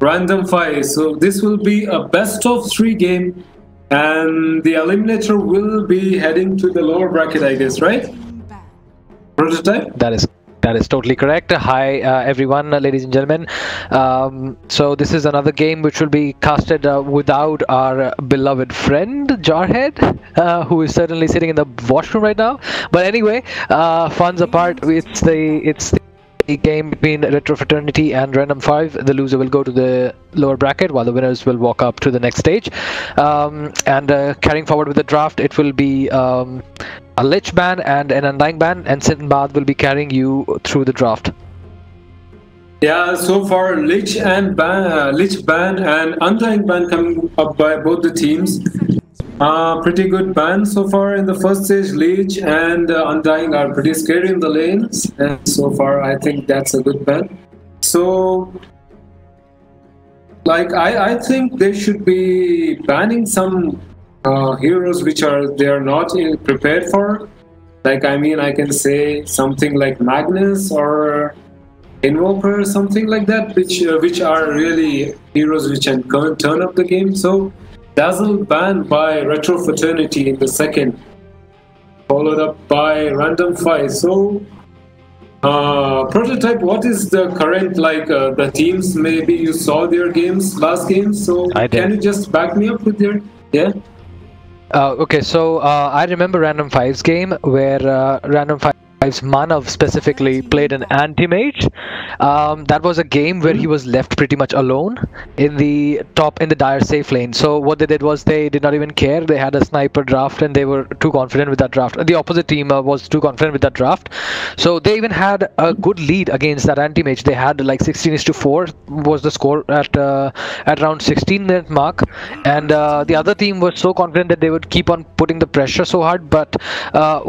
Random5. So this will be a best of 3 game, and the eliminator will be heading to the lower bracket, I guess, right? Prototype? That is totally correct. Hi everyone, ladies and gentlemen. So this is another game which will be casted without our beloved friend Jarhead, who is certainly sitting in the washroom right now. But anyway, funds apart, it's the game between Retro Fraternity and Random5. The loser will go to the lower bracket, while the winners will walk up to the next stage. And carrying forward with the draft, it will be a Lich ban and an Undying ban, and Sinbad will be carrying you through the draft. Yeah, so far Lich ban and Undying ban coming up by both the teams. Pretty good ban so far in the first stage. Lich and Undying are pretty scary in the lanes, and so far I think that's a good ban. So, like, I think they should be banning some heroes which they are not prepared for. Like, I mean, I can say something like Magnus or Invoker, something like that, which are really heroes which can turn up the game. So Dazzle banned by Retro Fraternity in the second, followed up by Random5. So Prototype, what is the current, like, the teams? Maybe you saw their games, last games, so can you just back me up with their, yeah? Okay, so I remember Random5's game where Random5's Manav specifically played an anti-mage. That was a game where he was left pretty much alone in the dire safe lane. So what they did was they did not even care. They had a sniper draft and they were too confident with that draft. The opposite team was too confident with that draft. So they even had a good lead against that anti-mage. They had like 16-4 was the score at around 16-minute mark. And the other team was so confident that they would keep on putting the pressure so hard. But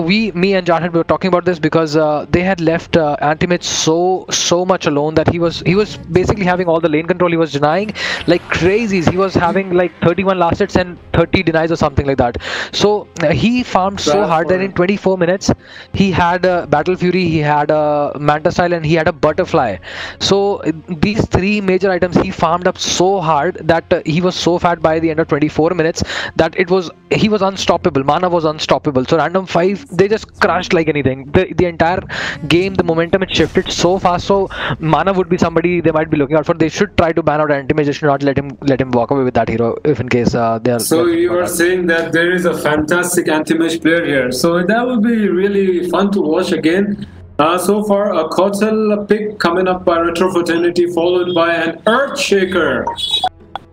me and Jarhead were talking about this because they had left anti-mage so much alone that he was basically having all the lane control. He was denying like crazies. He was having like 31 last hits and 30 denies or something like that. So he farmed so hard that in 24 minutes he had a Battle Fury, he had a Manta Style, and he had a Butterfly. So these 3 major items he farmed up so hard that he was so fat by the end of 24 minutes that he was unstoppable. Mana was unstoppable. So Random5, they just crushed like anything. The entire game, the momentum, it shifted so fast. So Mana would be somebody they might be looking out for. They should try to ban out anti-mage. They should not let him walk away with that hero if in case they are. So you are saying that there is a fantastic anti-mage player here. So that would be really fun to watch again. So far, a Kotal pick coming up by Retro Fraternity, followed by an Earthshaker.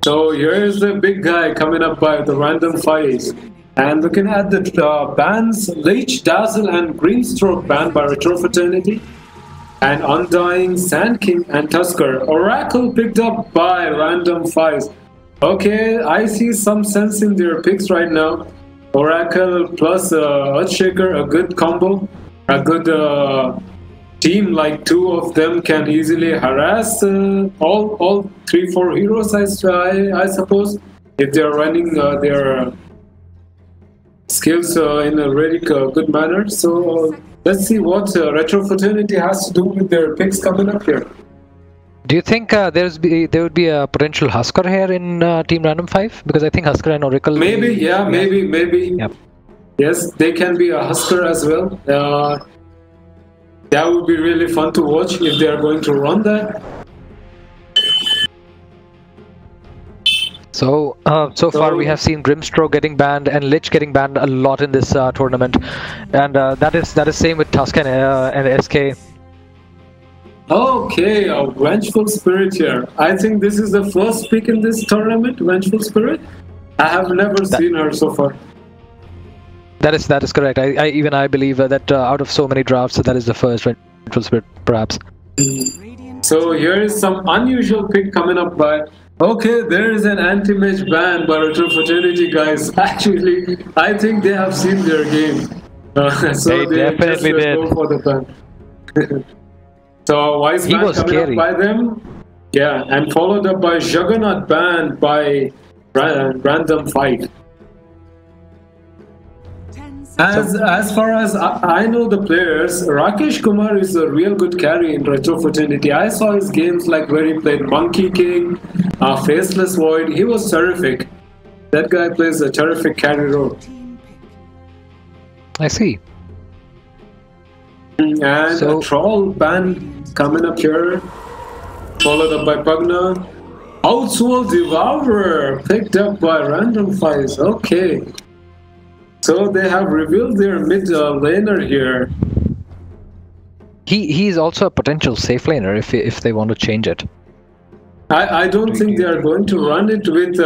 So here is the big guy coming up by the Random5. And looking at the bans, Lich, Dazzle, and Greenstroke banned by Retro Fraternity. And Undying, Sand King, and Tusker. Oracle picked up by Random5. Okay, I see some sense in their picks right now. Oracle plus Earthshaker, a good combo. A good team, like 2 of them can easily harass all 3-4 heroes, I suppose, if they are running their skills in a really good manner. So let's see what Retro Fraternity has to do with their picks coming up here. Do you think there would be a potential Husker here in Team Random5? Because I think Husker and Oracle... Maybe, yeah, maybe. Yep. Yes, they can be a Husker as well. That would be really fun to watch if they are going to run that. So far we have seen Grimstroke getting banned and Lich getting banned a lot in this tournament, and that is same with Tusk and SK. Okay, a Vengeful Spirit here. I think this is the first pick in this tournament, Vengeful Spirit. I have never seen her so far. That is correct. I believe that out of so many drafts, that is the first Vengeful Spirit, perhaps. So here is some unusual pick coming up by... Okay, there is an anti-mage ban by Retro Fraternity, guys. Actually, I think they have seen their game. So they definitely did. Go for the ban. So Wise ban coming up by them. Yeah, and followed up by Juggernaut ban by Random5. As far as I know the players, Rakesh Kumar is a real good carry in Retro Fraternity. I saw his games like where he played Monkey King, Faceless Void. He was terrific. That guy plays a terrific carry role. I see. And a Troll band coming up here, followed up by Pugna. Outworld Devourer picked up by Random5. Okay. So they have revealed their mid laner here. He's also a potential safe laner if they want to change it. I don't think they are going to run it with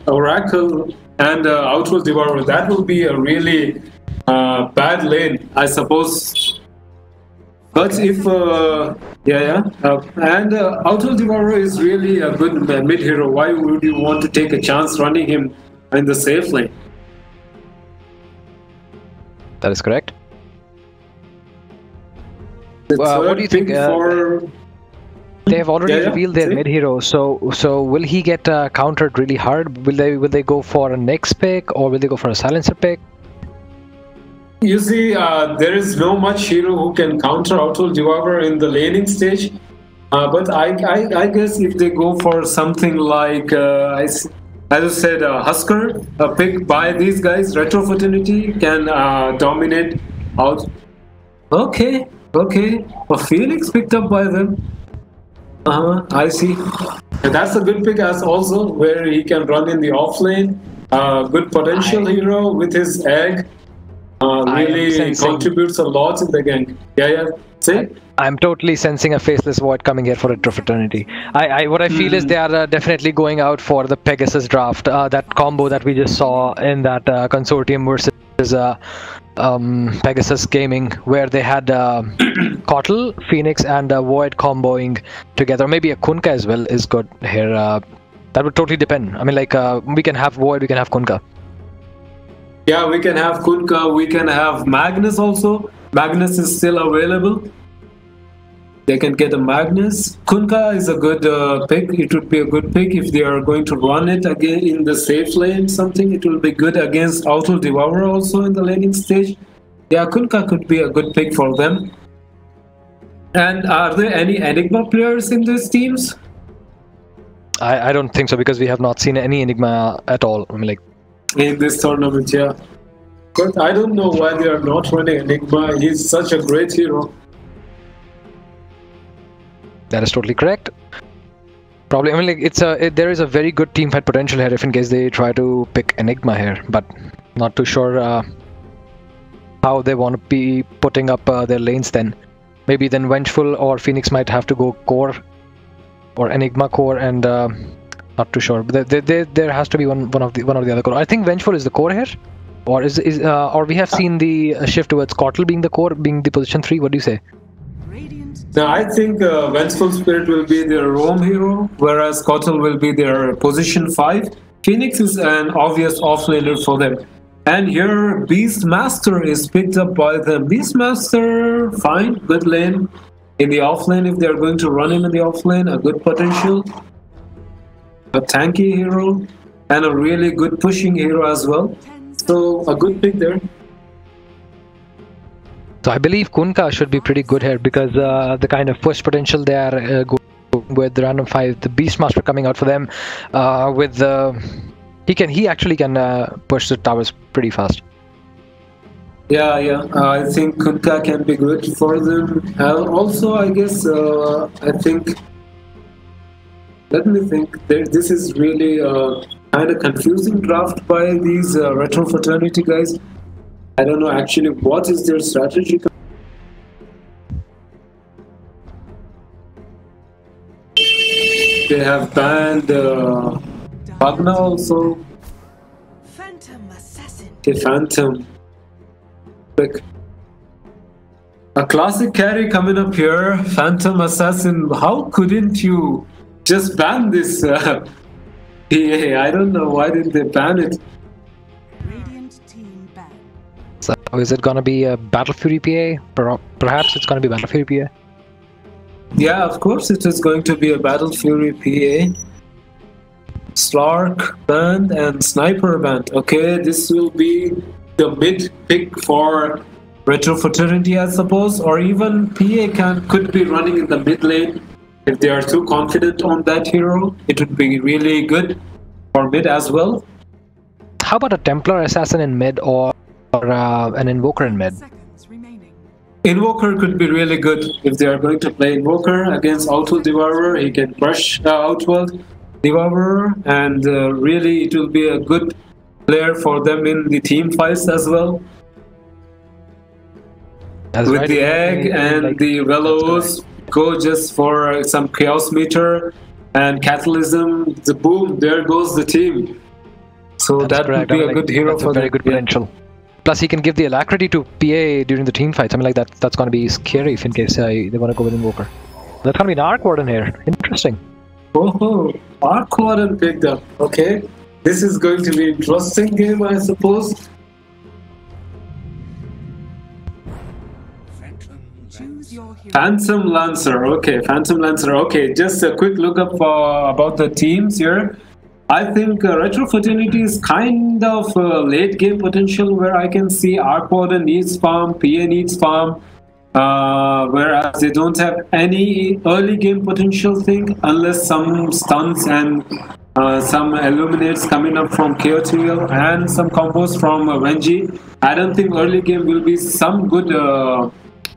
Oracle and Outworld Devourer. That will be a really bad lane, I suppose. But if and Outworld Devourer is really a good mid hero. Why would you want to take a chance running him in the safe lane? That is correct. What do you think? They have already revealed their mid hero, so will he get countered really hard? Will they go for a next pick, or will they go for a silencer pick? You see, there is no much hero who can counter Outworld Devourer in the laning stage. But I guess if they go for something like, as I said, Husker, a pick by these guys, Retro Fraternity can dominate out. Okay. A Phoenix picked up by them. I see. And that's a good pick as also, where he can run in the offlane. Good potential hero with his egg. Really contributes a lot in the gang. See? I'm totally sensing a Faceless Void coming here for Retro Fraternity. What I feel is they are definitely going out for the Pegasus draft, that combo that we just saw in that consortium versus Pegasus Gaming, where they had Kotl, Phoenix, and Void comboing together. Maybe a Kunkka as well is good here. That would totally depend. I mean, like, we can have Void, we can have Kunkka. Yeah, we can have Kunkka, we can have Magnus also. Magnus is still available. They can get a Magnus. Kunkka is a good pick. It would be a good pick if they are going to run it again in the safe lane. Something it will be good against Outworld Devourer also in the laning stage. Yeah, Kunkka could be a good pick for them. And are there any Enigma players in these teams? I don't think so, because we have not seen any Enigma at all. I mean, like, in this tournament, yeah. But I don't know why they are not running Enigma. He's such a great hero. That is totally correct. Probably, I mean, like, there is a very good team fight potential here if in case they try to pick Enigma here, but not too sure how they want to be putting up their lanes then. Maybe then Vengeful or Phoenix might have to go core or Enigma core, and not too sure. But there has to be one of the other core. I think Vengeful is the core here, or or we have seen the shift towards Kotl being the core, being the position 3. What do you say? Now, I think Vengeful Spirit will be their roam hero, whereas Kotl will be their position 5. Phoenix is an obvious offlaner for them. And here, Beastmaster is picked up by them. Beastmaster, fine, good lane. In the offlane, if they are going to run him in the offlane, a good potential. A tanky hero, and a really good pushing hero as well. So, a good pick there. So I believe Kunkka should be pretty good here, because the kind of push potential they are going with the Random5, the Beastmaster coming out for them, with he actually can push the towers pretty fast. Yeah, I think Kunkka can be good for them. Also, I guess I think. Let me think. This is really a kind of confusing draft by these Retro Fraternity guys. I don't know actually what is their strategy. They have banned Pugna also. Phantom Assassin. Okay, Phantom. Quick. A classic carry coming up here. Phantom Assassin. How couldn't you just ban this PA? I don't know. Why didn't they ban it? So is it gonna be a Battle Fury PA? Perhaps it's gonna be Battle Fury PA. Yeah, of course it is going to be a Battle Fury PA. Slark band and Sniper band. Okay, this will be the mid pick for Retro Fraternity, I suppose, or even PA could be running in the mid lane. If they are too confident on that hero, it would be really good for mid as well. How about a Templar Assassin in mid or an Invoker in mid? Seconds remaining. Invoker could be really good if they are going to play Invoker against Outworld Devourer. He can crush Outworld Devourer, and really it will be a good player for them in the team fights as well. That's With right. the egg and Like, the Velos, go just for some Chaos Meter and Catalysm. The boom, there goes the team. So that's that would correct. be I mean, a like, good hero that's for a very them. good Yeah. potential. Plus, he can give the alacrity to PA during the team fights. I mean, like that's going to be scary if in case they want to go with Invoker. That's going to be an Arc Warden here. Interesting. Oh, Arc Warden picked up. Okay, this is going to be an interesting game, I suppose. Choose your hero. Phantom Lancer. Okay, Phantom Lancer. Okay, just a quick look up about the teams here. I think Retro Fraternity is kind of late game potential where I can see Arc Warden needs farm, PA needs farm, whereas they don't have any early game potential thing unless some stuns and some illuminates coming up from KOTL and some combos from Renji. I don't think early game will be some good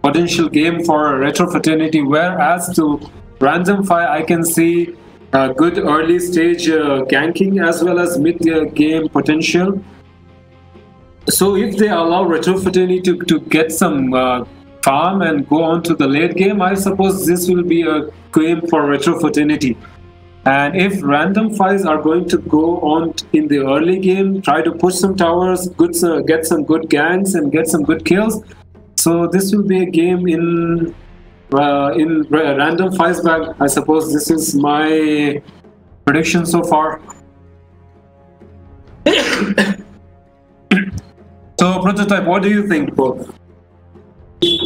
potential game for Retro Fraternity, whereas to Random5 I can see good early stage ganking as well as mid game potential. So if they allow Retro Fraternity to get some farm and go on to the late game, I suppose this will be a game for Retro Fraternity. And if Random5s are going to go on in the early game, try to push some towers, get some good ganks and get some good kills. So this will be a game in Random5's bag. I suppose this is my prediction so far. So Prototype, what do you think, bro?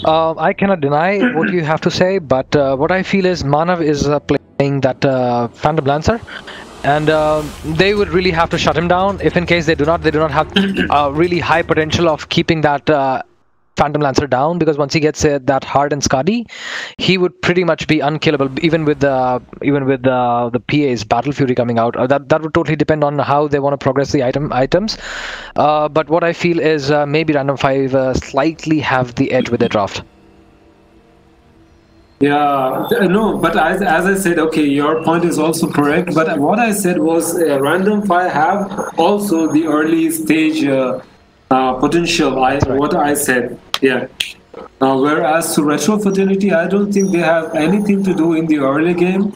I cannot deny what you have to say, but what I feel is Manav is playing that Phantom Lancer, and they would really have to shut him down. If in case they do not have really high potential of keeping that Phantom Lancer down, because once he gets that hard and Skadi, he would pretty much be unkillable, even with the PA's Battle Fury coming out. That would totally depend on how they want to progress the items. But what I feel is maybe Random5 slightly have the edge with their draft. Yeah, no, but as I said, okay, your point is also correct. But what I said was Random5 have also the early stage potential. What I said, yeah. Whereas to Retro Fraternity, I don't think they have anything to do in the early game.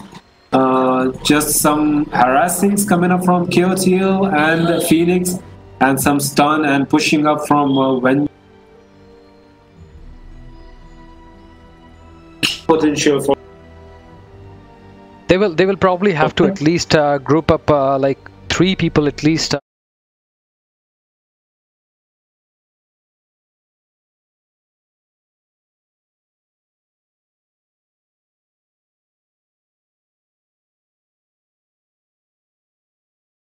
Just some harassings coming up from KOTL and Phoenix, and some stun and pushing up from when potential for. They will probably have to at least group up like 3 people at least.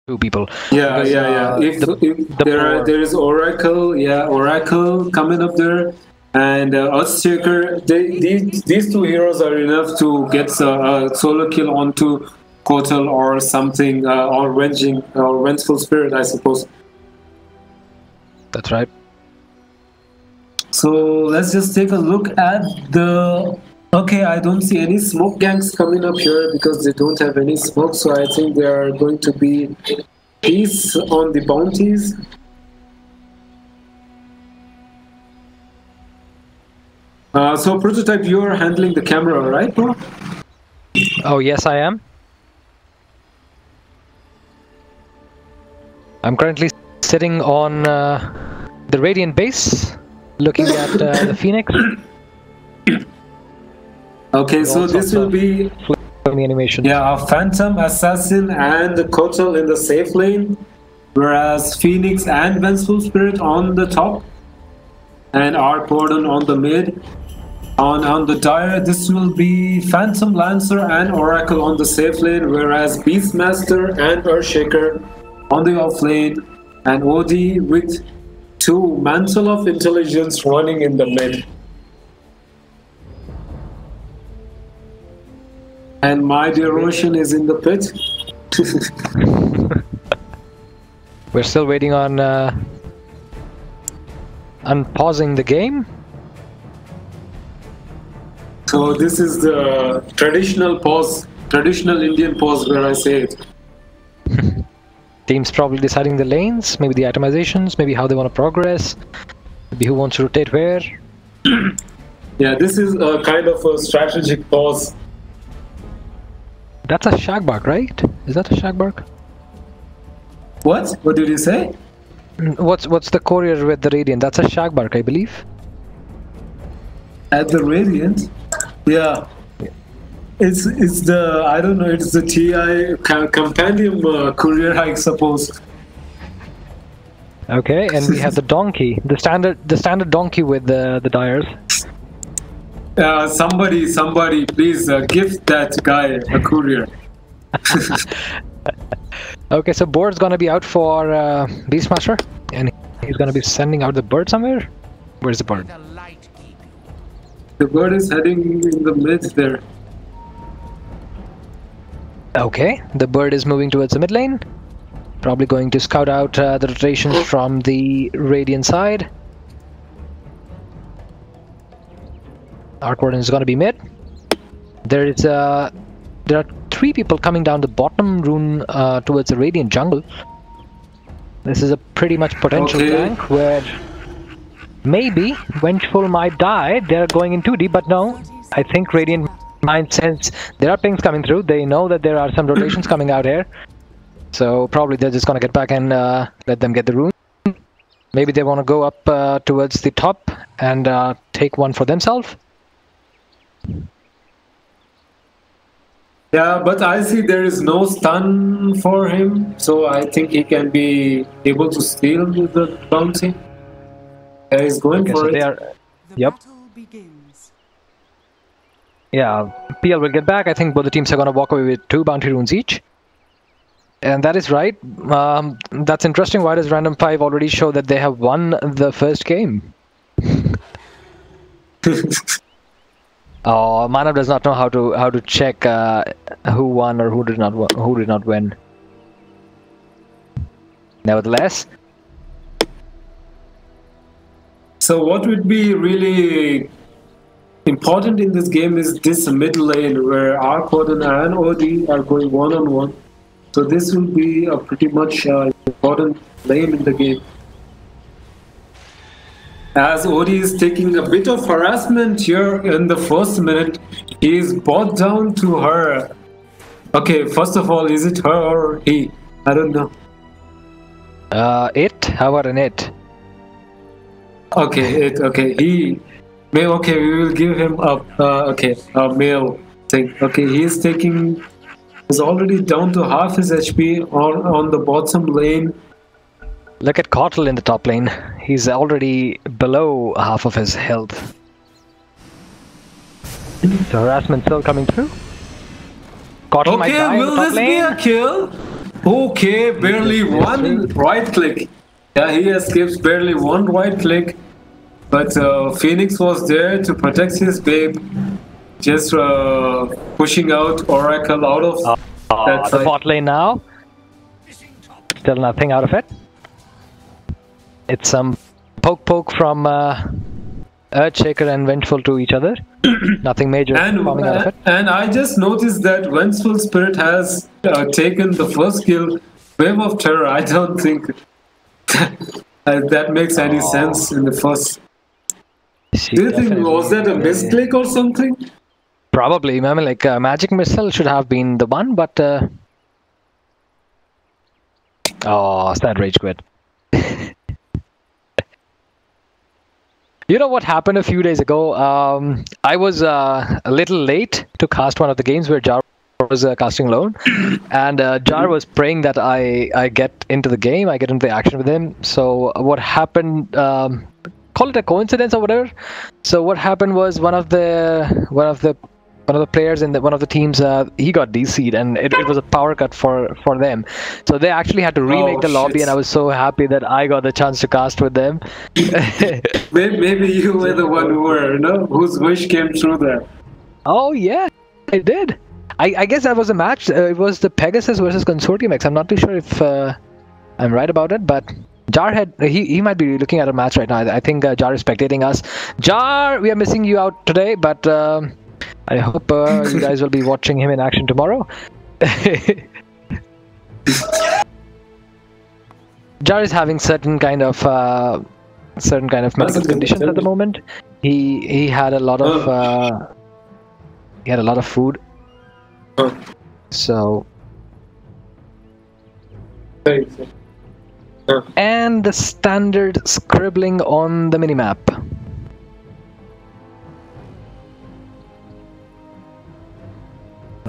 Two people. Yeah, Because, yeah. If there is Oracle, yeah, Oracle coming up there, and Earthshaker. These two heroes are enough to get a solo kill onto Kotal or something, or Vengeful Spirit, I suppose. That's right. So let's just take a look at the. Okay, I don't see any smoke gangs coming up here because they don't have any smoke, so I think they are going to be peace on the bounties. So Prototype, you are handling the camera, right, bro? Oh yes, I am. I'm currently sitting on the Radiant base, looking at the Phoenix. Okay, so this will be the animation. a Phantom, Assassin, and Kotal in the safe lane, whereas Phoenix and Vengeful Spirit on the top, and Arc Warden on the mid. On the dire, this will be Phantom Lancer and Oracle on the safe lane, whereas Beastmaster and Earthshaker on the off lane, and OD with 2 Mantle of Intelligence running in the mid. And my dear Roshan is in the pit. We're still waiting on unpausing the game. So this is the traditional pause, traditional Indian pause where I say it. Teams probably deciding the lanes, maybe the itemizations, maybe how they want to progress, maybe who wants to rotate where. Yeah, this is a kind of a strategic pause. That's a Shagbark, right? Is that a Shagbark? What? What did you say? What's the courier with the Radiant? That's a Shagbark, I believe. At the Radiant? Yeah. It's the, I don't know, it's the TI compendium courier, I suppose. Okay, and we have the donkey, the standard donkey with the dyers. Somebody, please gift that guy a courier. Okay, so Board's gonna be out for Beastmaster, and he's gonna be sending out the bird somewhere. Where's the bird? The bird is heading in the mid there. Okay, the bird is moving towards the mid lane. Probably going to scout out the rotations from the Radiant side. Arc Warden is going to be mid. There are 3 people coming down the bottom rune towards the Radiant jungle. This is a pretty much potential gank where maybe Vengeful might die. They're going in too deep, but no. I think Radiant might sense there are pings coming through. They know that there are some rotations coming out here. So probably they're just going to get back and let them get the rune. Maybe they want to go up towards the top and take one for themselves. Yeah, but I see there is no stun for him, so I think he can be able to steal with the bounty. Yeah, he's going for it. Yep. Yeah, PL will get back. I think both the teams are going to walk away with 2 bounty runes each. And that is right. That's interesting. Why does Random5 already show that they have won the first game? Oh, Manav does not know how to check who won or who did not win. Nevertheless. So what would be really important in this game is this mid lane where Arc Warden and OD are going one-on-one. So this will be a pretty much important lane in the game. As OD is taking a bit of harassment here in the first minute, he is brought down to her. Okay, first of all, is it her or he? I don't know. It? How about an it? Okay, it. Okay, he. Okay, we will give him a male thing. Okay, he is taking. Is already down to half his HP on the bottom lane. Look at Kotal in the top lane. He's already below half of his health. The harassment still coming through. Kotal might die will in the top this lane. be a kill? Okay, barely one right click. Yeah, he escapes barely one right click. But Phoenix was there to protect his babe. Just pushing out Oracle out of that the side. bot lane now. Still nothing out of it. It's some poke from Earthshaker and Vengeful to each other. Nothing major coming out of it. And I just noticed that Vengeful Spirit has taken the first kill. Wave of Terror, I don't think that makes any sense in the first. Do you think, was that a misclick or something? Probably. I mean, like Magic Missile should have been the one, but sad rage quit. You know what happened a few days ago? I was a little late to cast one of the games where Jar was casting alone, and Jar was praying that I get into the game, I get into the action with him. So what happened? Call it a coincidence or whatever. So what happened was one of the players in one of the teams, he got DC'd, and it was a power cut for them. So they actually had to remake the lobby, and I was so happy that I got the chance to cast with them. Maybe you were the one whose wish came true there. Oh yeah, I did. I guess that was a match. It was the Pegasus versus Consortium X. I'm not too sure if I'm right about it, but Jar he might be looking at a match right now. I think Jar is spectating us. Jar, we are missing you out today, but I hope you guys will be watching him in action tomorrow. Jar is having certain kind of medical conditions at the moment. He had a lot of food. So and the standard scribbling on the minimap.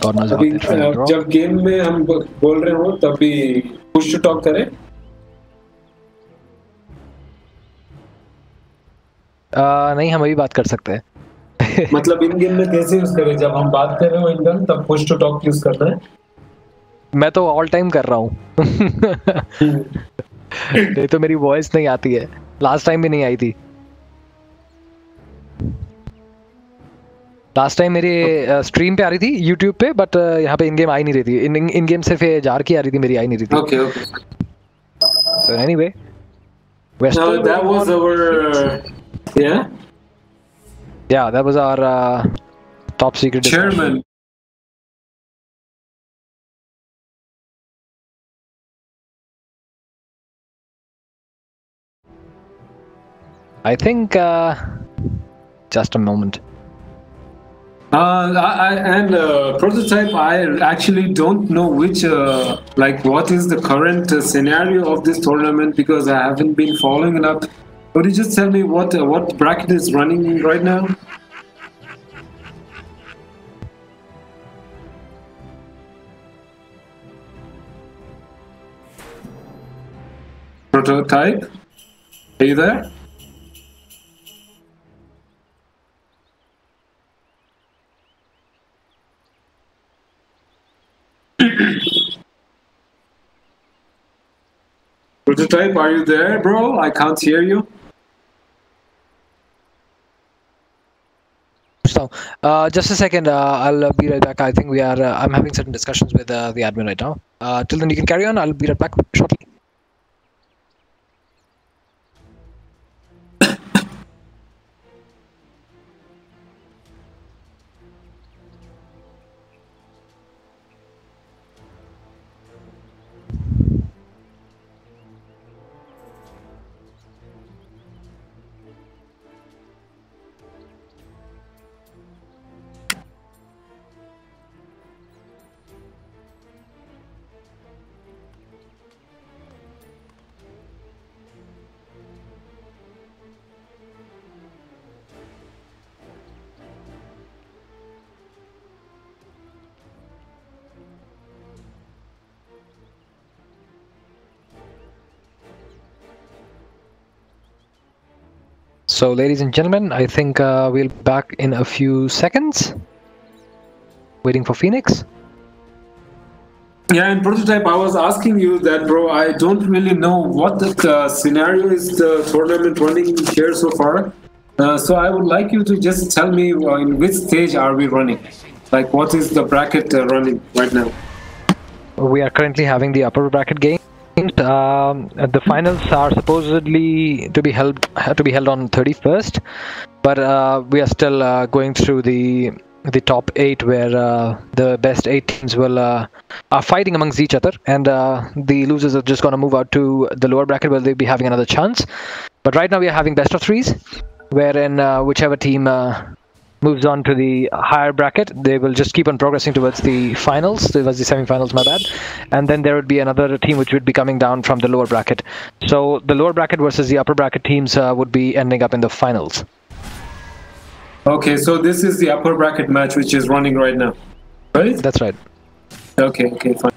God knows what they're trying to draw. जब game में हम बोल रहे हो तभी push to talk करें? नहीं, हम अभी बात कर सकते हैं. मतलब इन गेम में कैसे यूज करें? जब हम बात कर रहे हो इन गेम तब पुश टू टॉक यूज करना है? मैं तो ऑल टाइम कर रहा हूँ. नहीं तो मेरी वॉइस नहीं आती है. लास्ट टाइम भी नहीं आई थी. लास्ट टाइम मेरी स्ट्रीम पे आ रही थी यूट्यूब पे, बट यहाँ पे इन गेम आई नहीं रही थी. इन गेम सिर्फ जार की आ रही थी, मेरी आई नहीं रही थी. Okay. So anyway, that was our yeah, that was our top secret chairman. I think just a moment. Prototype, I actually don't know which, what is the current scenario of this tournament because I haven't been following it up. Could you just tell me what bracket is running right now? Prototype, are you there? Prototype, are you there, bro? I can't hear you. So, just a second. I'll be right back. I think we are. I'm having certain discussions with the admin right now. Till then, you can carry on. I'll be right back shortly. So, ladies and gentlemen, I think we'll be back in a few seconds. Waiting for Phoenix. Yeah, in Prototype, I was asking you that, bro. I don't really know what the scenario is the tournament running here so far. So I would like you to just tell me in which stage are we running? Like, what is the bracket running right now? We are currently having the upper bracket game. The finals are supposedly to be held on 31st, but we are still going through the top 8, where the best 8 teams will are fighting amongst each other, and the losers are just going to move out to the lower bracket where they'll be having another chance. But right now we are having best of 3s, wherein whichever team moves on to the higher bracket, they will just keep on progressing towards the finals, towards the semi-finals, my bad. And then there would be another team which would be coming down from the lower bracket. So the lower bracket versus the upper bracket teams would be ending up in the finals. Okay, so this is the upper bracket match which is running right now, right? That's right. Okay, fine.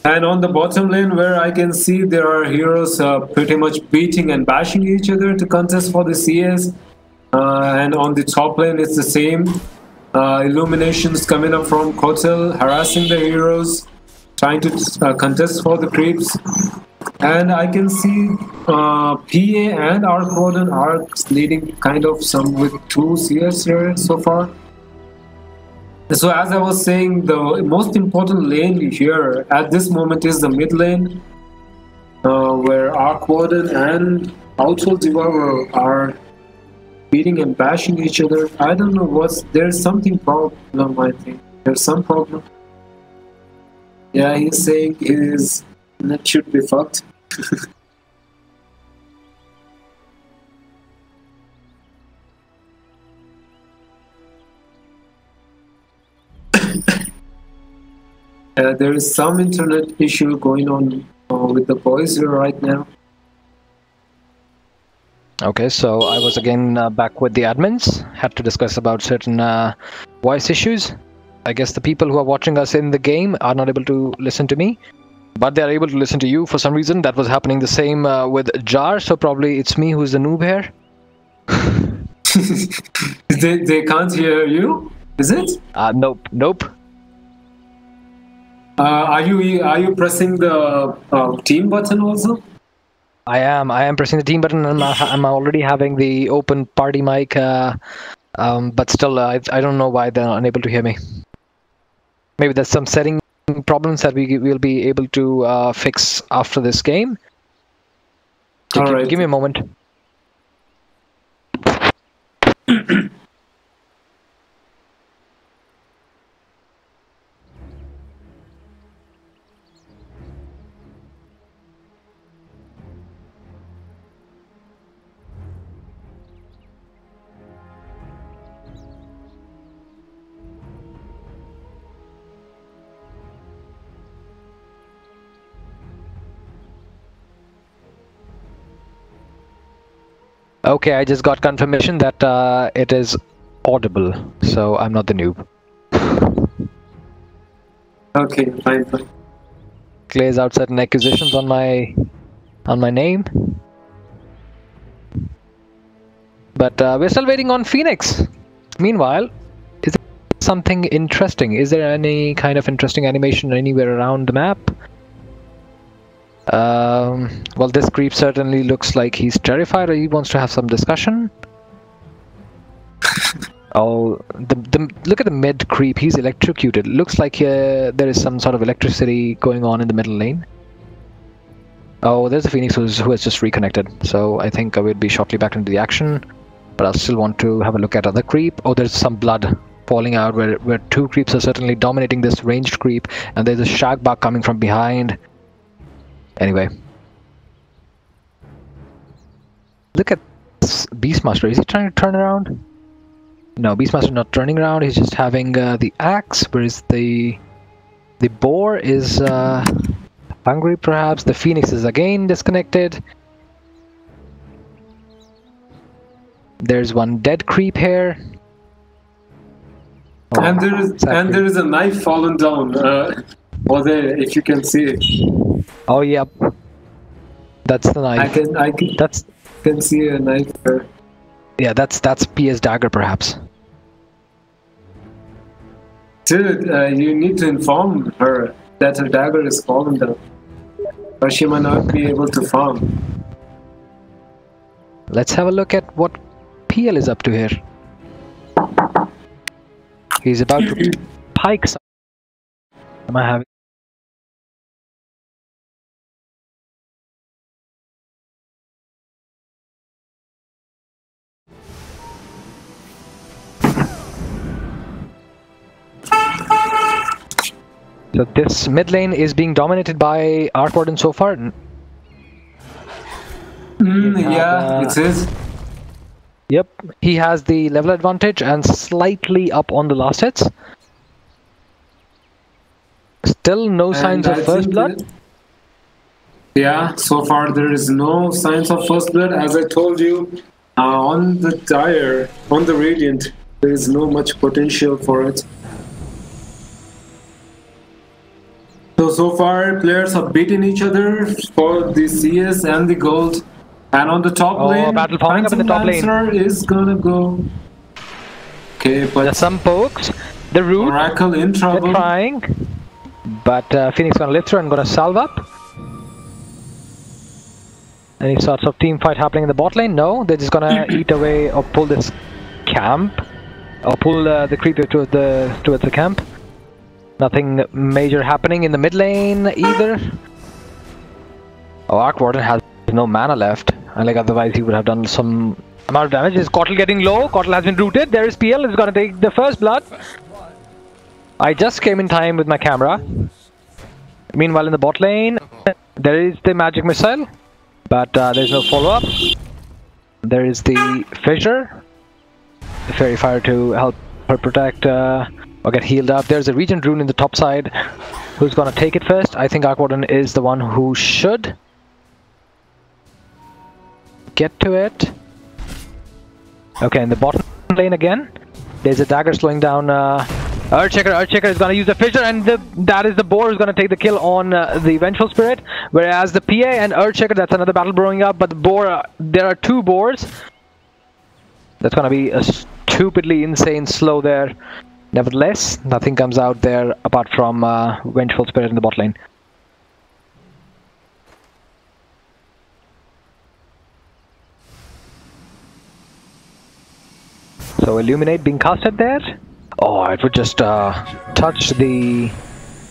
And on the bottom lane, where I can see there are heroes pretty much beating and bashing each other to contest for the CS. And on the top lane, it's the same. Illuminations coming up from Kotel, harassing the heroes, trying to contest for the creeps. And I can see PA and Arc Warden are leading kind of some with 2 CS here so far. So as I was saying, the most important lane here at this moment is the mid lane, where Arc Warden and Household Devourer are beating and bashing each other. I don't know there's something problem, I think. There's some problem. Yeah, he's saying his net should be fucked. There is some internet issue going on with the boys here right now. Okay, so I was again back with the admins. Had to discuss about certain voice issues. I guess the people who are watching us in the game are not able to listen to me, but they are able to listen to you for some reason. That was happening the same with Jar, so probably it's me who's the noob here. They can't hear you, is it? Nope. Are you pressing the team button also? I am pressing the team button, and I'm already having the open party mic, but still, I don't know why they're unable to hear me. Maybe there's some setting problems that we will be able to fix after this game. So give me a moment. Okay, I just got confirmation that it is audible, so I'm not the noob. Okay, fine. Clears out certain accusations on my name. But we're still waiting on Phoenix. Meanwhile, is there something interesting? Is there any kind of interesting animation anywhere around the map? Well, this creep certainly looks like he's terrified, or he wants to have some discussion. Oh, look at the mid creep. He's electrocuted. Looks like there is some sort of electricity going on in the middle lane. Oh, there's a Phoenix who has just reconnected. So I think I will be shortly back into the action. But I'll still want to have a look at other creep. Oh, there's some blood falling out where two creeps are certainly dominating this ranged creep. And there's a shag bug coming from behind. Anyway. Look at this Beastmaster. Is he trying to turn around? No, Beastmaster not turning around. He's just having the axe. Whereas the boar is hungry, perhaps. The Phoenix is again disconnected. There's one dead creep here. Oh, and there is a knife fallen down. Over there, if you can see it. Oh yep, that's the knife. I can see a knife there. Yeah, that's PS dagger perhaps. Dude, you need to inform her that her dagger is fallen down, or she might not be able to farm. Let's have a look at what PL is up to here. He's about to pike some. Am I having? So this mid lane is being dominated by Arc Warden so far. Yeah, it is. Yep, he has the level advantage and slightly up on the last hits. Still no signs of first blood. Yeah, so far there is no signs of first blood. As I told you, on the Dire, on the Radiant, there is no much potential for it. So far, players have beaten each other for the CS and the gold. And on the top lane, battle forming up in the top lane is gonna go. Okay, but there's some pokes. The root, Oracle in trouble. They're trying, but Phoenix gonna lift her and gonna salve up. Any sorts of team fight happening in the bot lane? No, they're just gonna eat away or pull this camp. Or pull the creeper towards the camp. Nothing major happening in the mid lane either. Oh, Arc Warden has no mana left. Like otherwise he would have done some amount of damage. Is Kotl getting low? Kotl has been rooted. There is PL. Is gonna take the first blood. I just came in time with my camera. Meanwhile, in the bot lane, there is the magic missile, but there's no follow-up. There is the fissure, the fairy fire to help her protect or get healed up. There's a regent rune in the top side. Who's gonna take it first? I think Arc Warden is the one who should get to it. Okay, in the bottom lane again, there's a dagger slowing down Earthshaker is gonna use the fissure, and that is the boar who's gonna take the kill on the Vengeful Spirit. Whereas the PA and Earthshaker, that's another battle brewing up, but the boar, there are two boars. That's gonna be a stupidly insane slow there. Nevertheless, nothing comes out there apart from Vengeful Spirit in the bot lane. So Illuminate being casted there. Oh, it would just touch the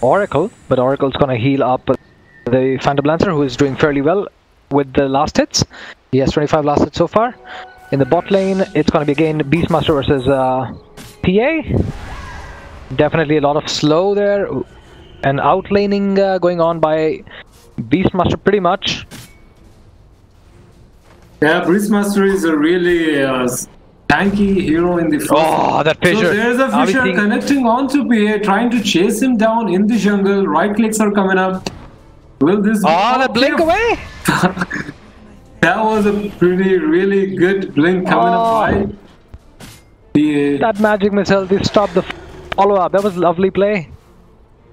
Oracle, but Oracle's gonna heal up the Phantom Lancer, who is doing fairly well with the last hits. He has 25 last hits so far. In the bot lane, it's gonna be again Beastmaster versus PA. Definitely a lot of slow there, and outlaning going on by Beastmaster pretty much. Yeah, Beastmaster is a really tanky hero in the front. Oh, that fissure. So there's a fissure connecting onto PA, trying to chase him down in the jungle. Right clicks are coming up. Will this... Oh, that blink away! That was a really good blink coming up by PA. That magic missile to stop the follow-up. That was lovely play.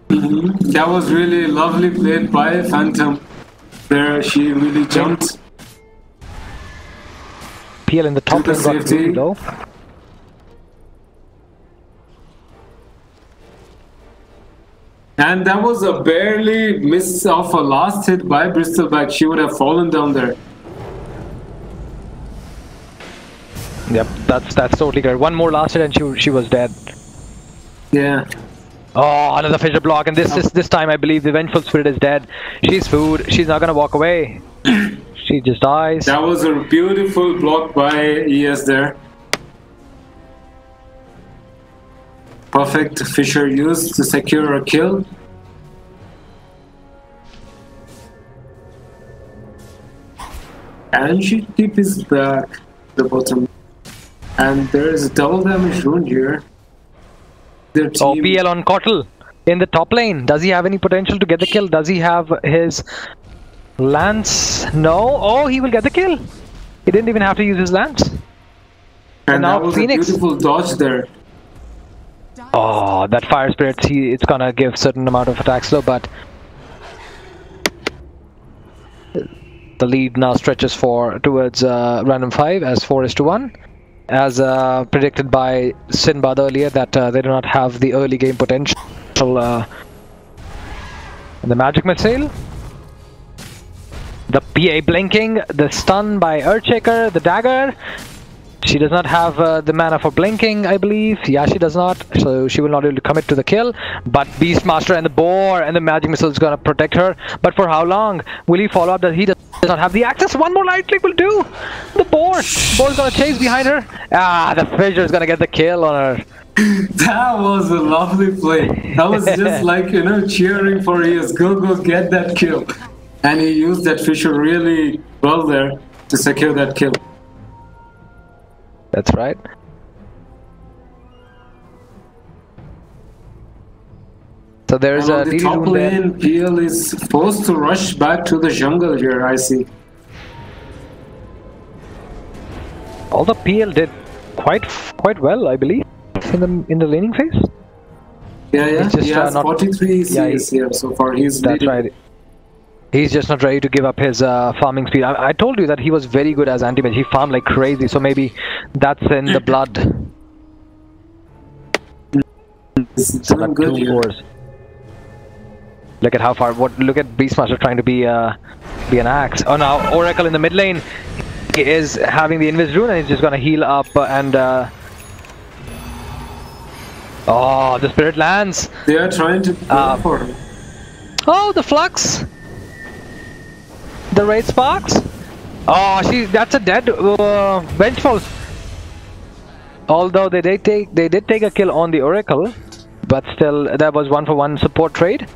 That was really lovely played by Phantom. There, she really jumped. PL in the top lane got really low. And that was a barely miss of a last hit by Bristleback. She would have fallen down there. Yep, that's totally correct. One more last hit and she was dead. Yeah. Oh, another fissure block, and this time I believe the Vengeful Spirit is dead. She's food. She's not gonna walk away. She just dies. That was a beautiful block by ES there. Perfect fissure used to secure a kill. And she TP's back the bottom. And there is a double damage rune here. Their team... Oh, PL on Kotl in the top lane. Does he have any potential to get the kill? Does he have his lance? No. Oh, he will get the kill. He didn't even have to use his lance. And now that was Phoenix. a beautiful dodge there. Oh, that fire spirit, it's gonna give certain amount of attack slow, but the lead now stretches towards Random5 as 4:1. As predicted by Sinbad earlier, that they do not have the early game potential. The magic missile, the PA blinking, the stun by Earthshaker, the dagger. She does not have the mana for blinking, I believe. Yeah, she does not, so she will not be able to commit to the kill. But Beastmaster and the boar and the magic missile is gonna protect her. But for how long? Will he follow up that he does not have the access? One more light click will do. The boar's gonna chase behind her. Ah, the fissure is gonna get the kill on her. That was a lovely play. That was just like, you know, cheering for ES. Go get that kill. And he used that fissure really well there to secure that kill. That's right. So there's a the top lane. PL is forced to rush back to the jungle here, I see. Although PL did quite well, I believe, in the laning phase. Yeah. Just, he has 43 CS here so far. He's that's leading. right. He's just not ready to give up his farming speed. I told you that he was very good as anti-mage. He farmed like crazy, so maybe that's in the blood. He's doing good here. Wars. Look at how far. Look at Beastmaster trying to be an axe. Oh, now Oracle in the mid lane. He is having the Invis rune, and he's just gonna heal up and Oh, the spirit lands. They are trying to go for him. Oh, the flux. The raid sparks. Oh, that's a dead vengeful. Although they did take a kill on the Oracle, but still that was 1-for-1 support trade.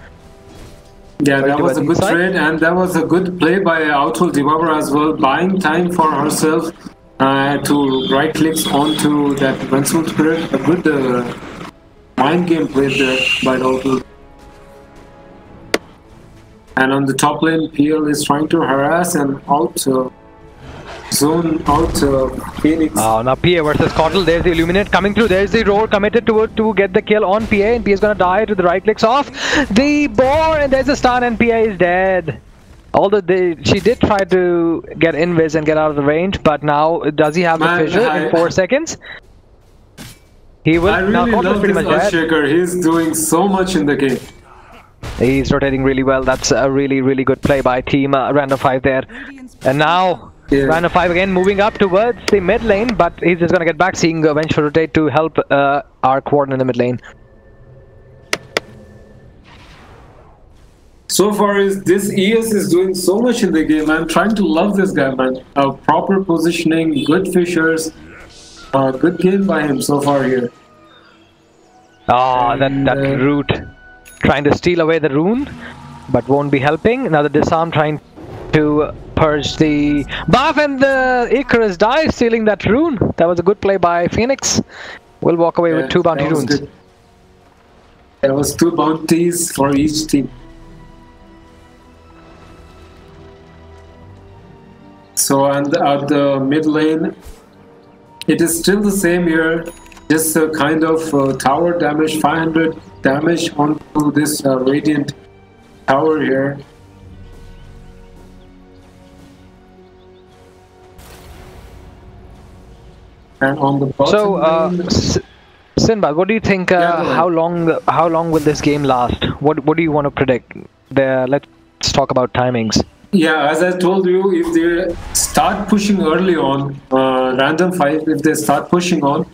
Yeah, that was a good trade, and that was a good play by Outul Devourer as well, buying time for herself to right clicks onto that Vengeful Spirit. A good mind game played there by Outul. And on the top lane, PL is trying to harass and zone out Phoenix. Oh, now PA versus Cottle. There's the Illuminate coming through. There's the roar committed to get the kill on PA, and PA is gonna die to the right clicks off the boar, and there's a stun, and PA is dead. Although she did try to get invis and get out of the range, but now does he have the fissure in 4 seconds? He will. I really now love pretty this much Earthshaker. He's doing so much in the game. He's rotating really well. That's a really good play by team Random5 there. And now Random5 again moving up towards the mid lane, but he's just gonna get back, seeing Vengeful rotate to help our Quadrant in the mid lane. So far, this ES is doing so much in the game. I'm trying to love this guy, man. Proper positioning, good fishers, good game by him so far here. Oh, that root. Trying to steal away the rune, but won't be helping. Now the disarm trying to purge the buff, and the Icarus dies, stealing that rune. That was a good play by Phoenix. We'll walk away with 2 bounty runes. Good. There was 2 bounties for each team. So, and at the mid lane, it is still the same here. Just a kind of tower damage, 500 damage onto this Radiant tower here. And on the bottom so, Sinbad, what do you think? How long will this game last? What do you want to predict? Let's talk about timings. Yeah, as I told you, if they start pushing early on, Random5, if they start pushing on,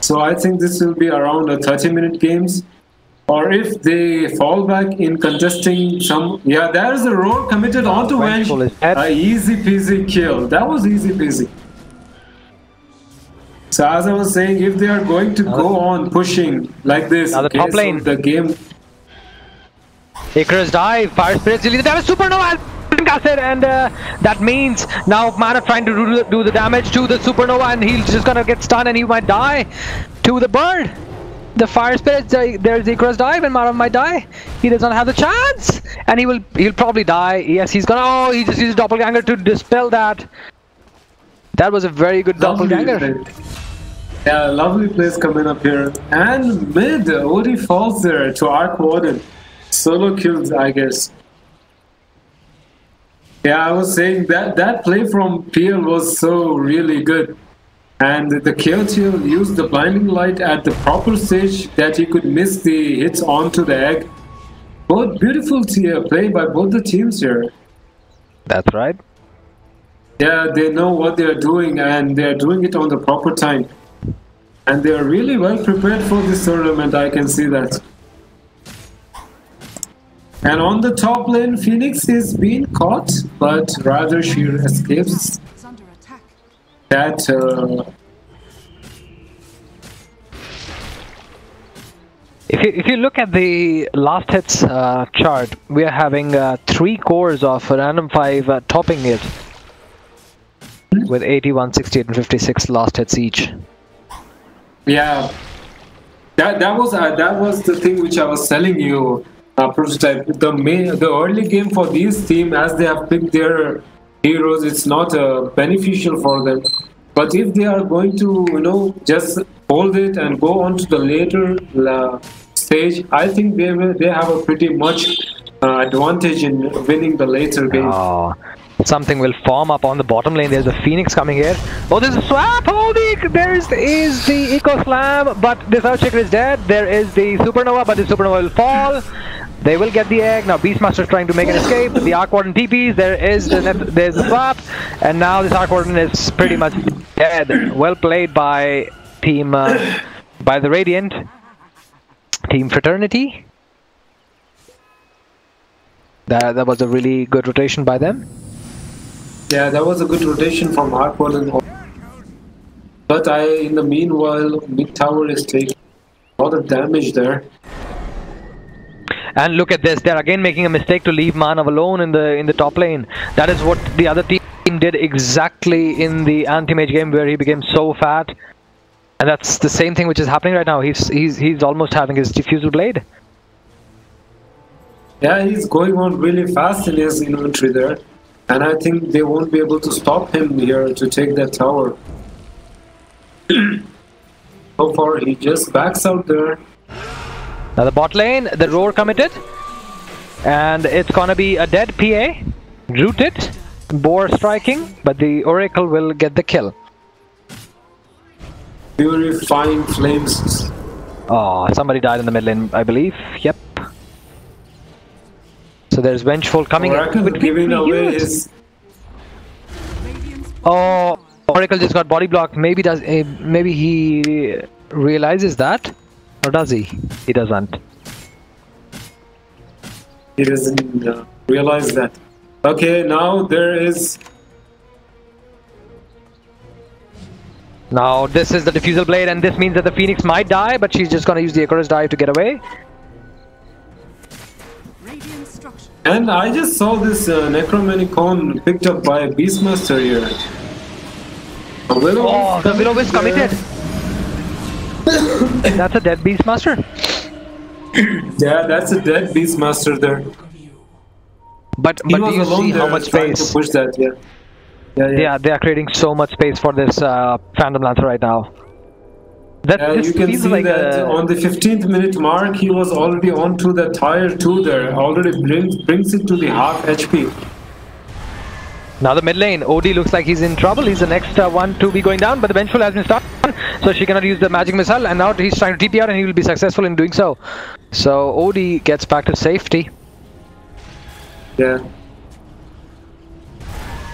so I think this will be around a 30-minute games. Or if they fall back in contesting some... Yeah, there's a roar committed onto Venge. Easy peasy kill. That was easy peasy. So as I was saying, if they are going to go on pushing like this, now the top lane, so the game... Icarus dive, Fire Spirit, that was Supernova! And that means now Mana trying to do the damage to the Supernova, and he's just gonna get stunned and he might die to the bird. The Fire Spirit, there's Icarus dive, and Mana might die. He does not have the chance, and he'll probably die. Yes, he's gonna. Oh, he just used Doppelganger to dispel that. That was a very good Doppelganger. Yeah, lovely plays coming up here. And mid, Ori falls there to Arc Warden. Solo kills, I guess. Yeah, I was saying that play from PL was so really good. And the KOTL used the blinding light at the proper stage that he could miss the hits onto the egg. Both beautiful play by both the teams here. That's right. Yeah, they know what they're doing, and they're doing it on the proper time. And they're really well prepared for this tournament, I can see that. And on the top lane, Phoenix is being caught, but rather she escapes that. If you look at the last hits chart, we are having 3 cores of Random5 topping it with 81, 68, and 56 last hits each. Yeah, that was the thing which I was telling you. Prototype, the early game for these teams, as they have picked their heroes, it's not beneficial for them. But if they are going to, just hold it and go on to the later stage, I think they have a pretty much advantage in winning the later game. Oh, something will form up on the bottom lane. There's a Phoenix coming here. Oh, there's a swap. There is the Eco Slam, but this Earthshaker is dead. There is the Supernova, but the Supernova will fall. They will get the egg. Now Beastmaster is trying to make an escape. The Arc Warden TPs. There's the swap, and now this Arc Warden is pretty much dead. Well played by team by the Radiant. Team Fraternity. That was a really good rotation by them. Yeah, that was a good rotation from Hardball and all. But in the meanwhile, mid tower is taking a lot of damage there. And look at this, they're again making a mistake to leave Manav alone in the top lane. That is what the other team did exactly in the anti-mage game where he became so fat. And that's the same thing which is happening right now. He's almost having his diffusal blade. Yeah, he's going on really fast in his inventory there. And I think they won't be able to stop him here to take that tower. So far, he just backs out there. Now the bot lane, the roar committed. And it's gonna be a dead PA. Rooted. Boar striking, but the Oracle will get the kill. Purifying flames. Oh, somebody died in the mid lane, I believe. Yep. So there's Vengeful coming Oracle in. giving away his... Oh, Oracle just got body blocked. Maybe maybe he realizes that, or does he? He doesn't. He doesn't realize that. Okay, now there is... Now this is the diffusal blade, and this means that the Phoenix might die, but she's just gonna use the Icarus dive to get away. And I just saw this Necromanicon picked up by Beastmaster here. Oh, the Willow is committed. That's a dead Beastmaster. Yeah, that's a dead Beastmaster there. But do you see how much space? To push that, yeah. Yeah, they are creating so much space for this Phantom Lancer right now. That you can see like that on the 15th minute mark, he was already onto the tier 2 there. Already brings it to the half HP. Now the mid lane, OD looks like he's in trouble. He's the next one to be going down, but the Vengeful has been stunned, so she cannot use the magic missile, and now he's trying to TP out, and he will be successful in doing so. So OD gets back to safety. Yeah.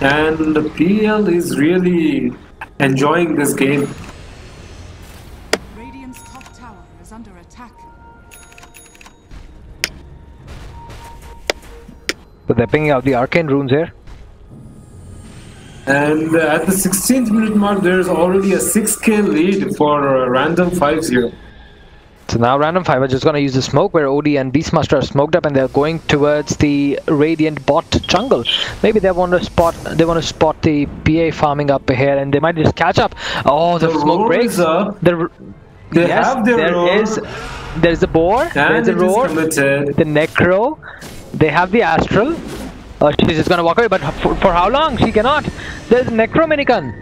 And the PL is really enjoying this game. Radiant's top tower is under attack. So they're picking out the arcane runes here. And at the 16th minute mark, there's already a 6k lead for Random5 here. So now Random5 are just going to use the smoke where OD and Beastmaster are smoked up, and they're going towards the Radiant bot jungle. Maybe they want to spot the PA farming up here, and they might just catch up. Oh, the smoke breaks. They have their roar. There's the boar, there's the roar, the necro, they have the astral. She's just gonna walk away, but for how long? She cannot. There's Necromanicon.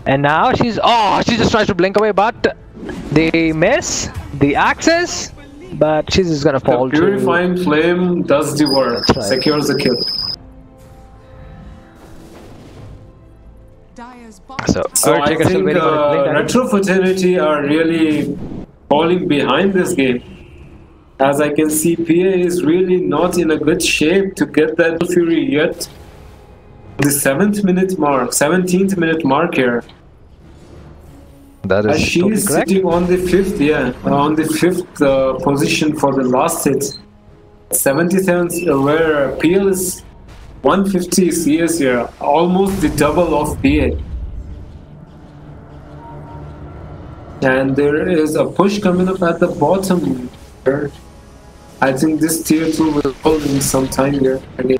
And now she just tries to blink away, but they miss the access, but she's just gonna fall. The purifying flame does the work, right. Secures the kill. So I think Retro Fraternity are really falling behind this game. As I can see, PA is really not in a good shape to get that Fury yet. The 17th minute mark here. That is she's totally correct. Sitting on the 5th position for the last hit. 77, where PL is 150 CS here, almost the double of PA. And there is a push coming up at the bottom here. I think this tier 2 will hold in some time here again.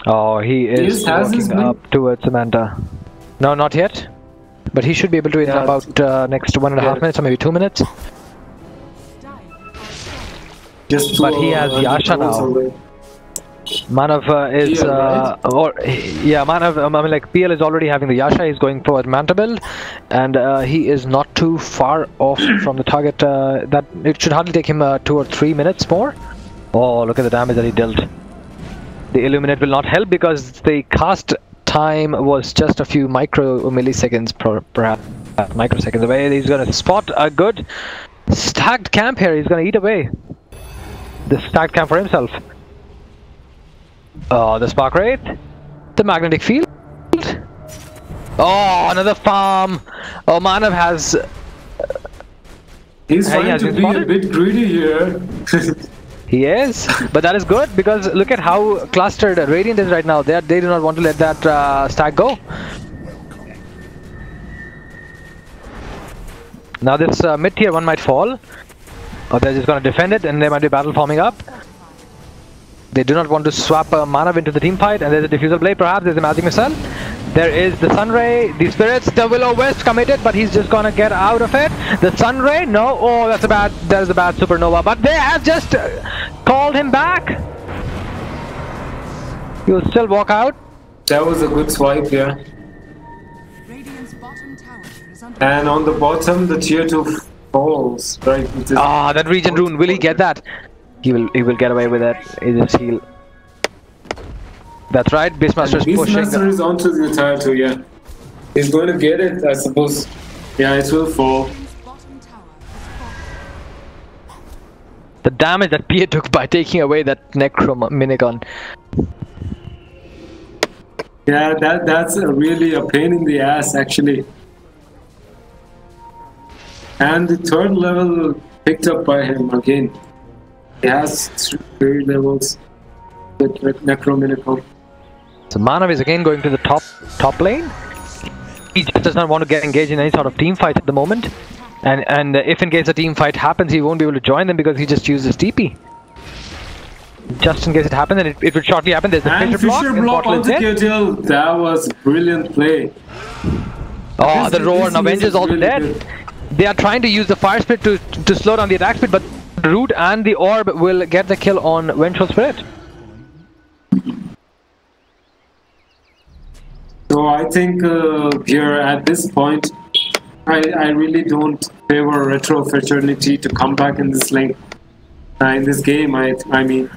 Oh, he is walking up towards Samantha. No, not yet. But he should be able to in about next 1.5 minutes or maybe 2 minutes. But he has Yasha now. Manav is Manav. I mean, like PL is already having the Yasha. He's going for Manta build, and he is not too far off from the target. That it should hardly take him 2 or 3 minutes more. Oh, look at the damage that he dealt. The Illuminate will not help because the cast time was just a few milliseconds, perhaps microseconds away. He's going to spot a good stacked camp here. He's going to eat away the stacked camp for himself. Oh, the spark rate, the magnetic field. Oh, another farm. Oh, Manav has. He's He trying has to been be a spotted. bit greedy here. He is, but that is good because look at how clustered Radiant is right now. They do not want to let that stack go. Now this mid tier one might fall, or they're just going to defend it, and there might be a battle forming up. They do not want to swap Manav into the team fight, and there's a diffusal blade. Perhaps there's a magic missile. There is the Sunray, the Spirits, the Will-O-Wisp committed, but he's just gonna get out of it. The Sunray, no, oh, that is a bad supernova, but they have just called him back. He'll still walk out. That was a good swipe, yeah. Radiant's bottom tower is under And on the bottom, the tier 2 falls, right? Ah, that region rune, will he get that? He will get away with it. He just heal. That's right, Beastmaster is pushing. Beastmaster is onto the tier 2, yeah. He's going to get it, I suppose. Yeah, it will fall. Radiant's bottom tower is falling. The damage that Pia took by taking away that Necro minigun. Yeah, that's really a pain in the ass, actually. And the third level picked up by him again. He has 3 levels with Necro Minigun. So Manav is again going to the top lane. He just does not want to get engaged in any sort of team fight at the moment. And if in case a team fight happens, he won't be able to join them because he just uses TP. Just in case it happens, and it will shortly happen. There's a And Fisher block onto Kjell. That was brilliant play. Oh, the roar and Avenger is also really dead. good. They are trying to use the fire split to slow down the attack speed, but the root and the orb will get the kill on Vengeful Spirit. So I think here at this point, I really don't favor Retro Fraternity to come back in this lane. In this game, I mean.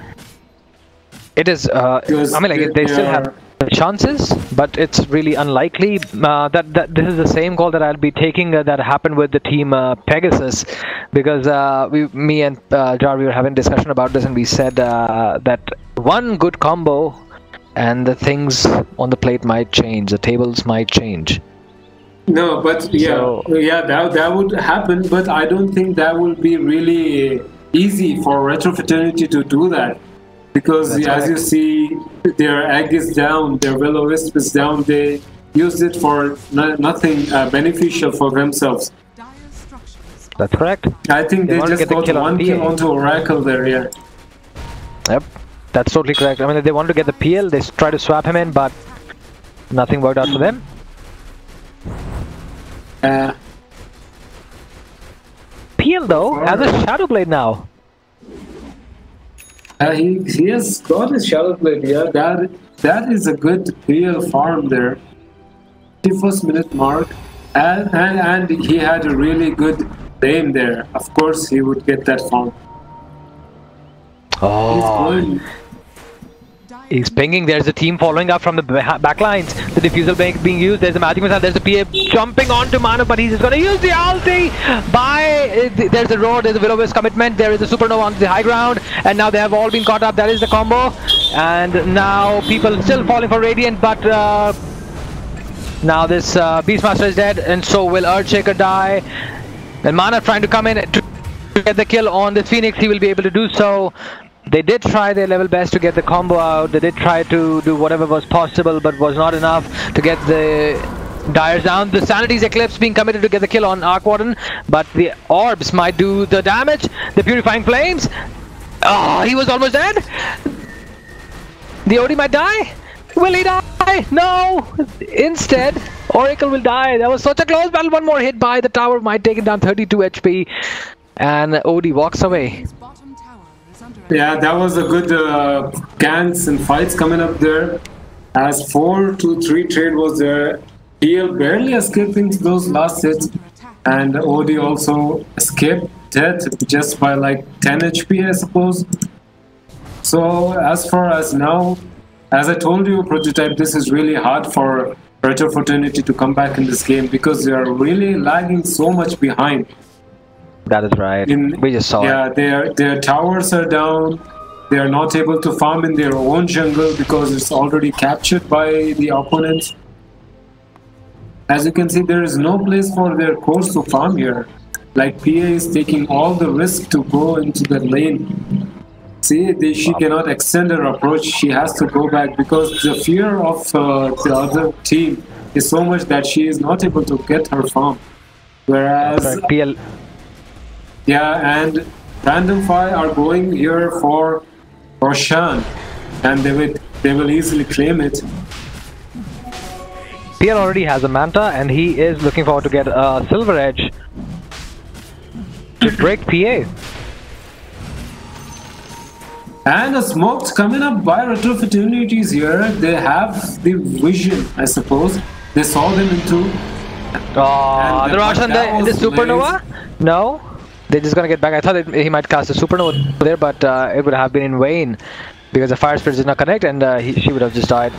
It is. I mean, like they still have chances, but it's really unlikely. That this is the same call that I'll be taking that happened with the team Pegasus, because me and Jar, we were having a discussion about this, and we said that one good combo and the things on the plate might change, the tables might change. No, but yeah, that would happen, but I don't think that will be really easy for Retro Fraternity to do that. Because as you see, their egg is down, their Will-O-Wisp is down, they used it for nothing beneficial for themselves. Dire structures. That's correct. I think they just got one kill onto Oracle there, yeah. Yep, that's totally correct. I mean, they wanted to get the PL, they tried to swap him in, but nothing worked out for them. PL though has a Shadow Blade now. He has got his Shadow Blade, yeah. That is a good real farm there. 51st minute mark, and he had a really good aim there. Of course, he would get that farm. Oh, he's pinging. There's a team following up from the back lines. The diffusal being used. There's a magic missile. There's a PA jumping onto Manav, but he's just gonna use the ulti. There's a roar. There's a Will-O-Wisp commitment. There is a supernova onto the high ground, and now they have all been caught up. That is the combo, and now people still falling for Radiant, but now this Beastmaster is dead, and so will Earthshaker die. And Manav trying to come in to get the kill on this Phoenix. He will be able to do so. They did try their level best to get the combo out. They did try to do whatever was possible, but was not enough to get the Dyers down. The Sanity's Eclipse being committed to get the kill on Arc Warden, but the orbs might do the damage. The Purifying Flames. Oh, he was almost dead. The OD might die. Will he die? No. Instead, Oracle will die. That was such a close battle. One more hit by the tower might take him down 32 HP, and OD walks away. Radiant's bottom tower is under attack. Yeah, that was a good cans and fights coming up there. As 4-2-3 trade was there. PL barely escaping those last hits, and OD also escaped death just by like 10 HP, I suppose. So as far as now, as I told you, Prototype, this is really hard for Retro Fraternity to come back in this game because they are really lagging so much behind. That is right. We just saw it. Yeah, their towers are down. They are not able to farm in their own jungle because it's already captured by the opponents. As you can see, there is no place for their cores to farm here. Like PA is taking all the risk to go into the lane. See, she cannot extend her approach. She has to go back because the fear of the other team is so much that she is not able to get her farm. Whereas, PL. yeah, and Random5 are going here for Shan, and they will easily claim it. PL already has a Manta, and he is looking forward to get a Silver Edge to break PA. And a smoke's coming up by Retro Fraternities here. They have the vision, I suppose. They saw them into. Oh, the rush on the Supernova? No, they're just gonna get back. I thought he might cast a Supernova there, but it would have been in vain because the Fire Spirit did not connect, and she would have just died.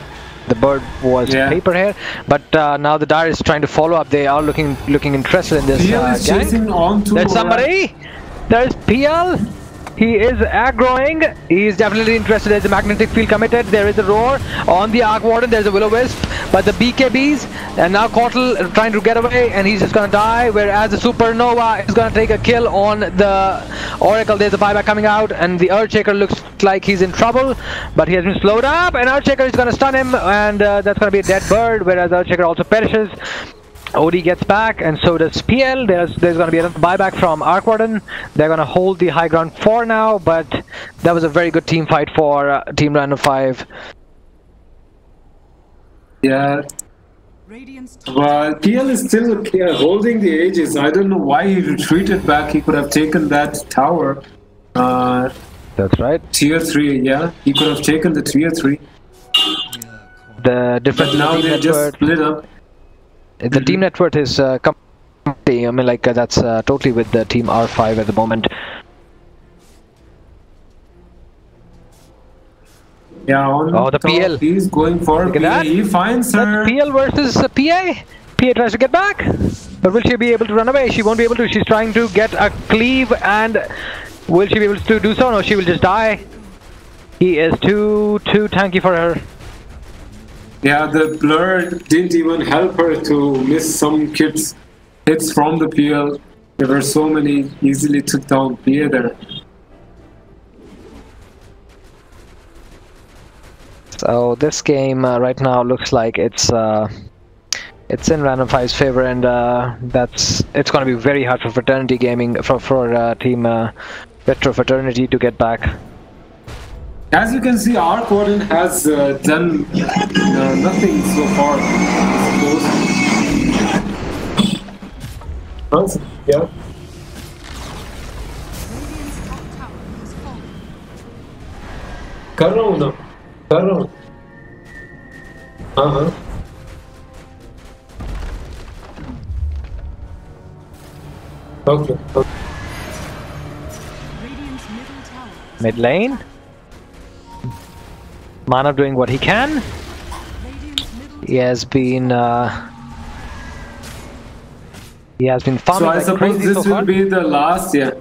The bird was paper here, but now the Dire is trying to follow up. They are looking interested in this gang. There's somebody. There's PL. He is aggroing. He is definitely interested. There's a magnetic field committed. There is a roar on the Arc Warden. There's a Will-O-Wisp, but the BKBs, and now Cortal trying to get away, and he's just gonna die. Whereas the Supernova is gonna take a kill on the Oracle. There's a buyback coming out, and the Earthshaker looks like he's in trouble, but he has been slowed up, and Earthshaker is gonna stun him, and that's gonna be a dead bird. Whereas Earthshaker also perishes. OD gets back, and so does PL. There's going to be another buyback from Arc Warden. They're going to hold the high ground for now, but that was a very good team fight for Team Random5. Yeah. But PL is still holding the Aegis. I don't know why he retreated back. He could have taken that tower. That's right. Tier 3, yeah. He could have taken the Tier 3. The difference now they just split up. The team net worth is I mean, like that's totally with the team R5 at the moment. Yeah, on the PL. He's going for PA. He finds her. That's PL versus PA. PA tries to get back, but will she be able to run away? She won't be able to. She's trying to get a cleave, and will she be able to do so? No, she will just die. He is too tanky for her. Yeah, the blur didn't even help her to miss some hits from the PL. There were so many, easily took down PA there. So this game right now looks like it's in Random5's favor, and it's going to be very hard for Fraternity Gaming for Team Retro Fraternity to get back. As you can see, Arc Warden has done nothing so far, I suppose. Yeah. Karo. Okay. Mid lane. Mana doing what he can. He has been farming. So I suppose this will be the last. Yeah.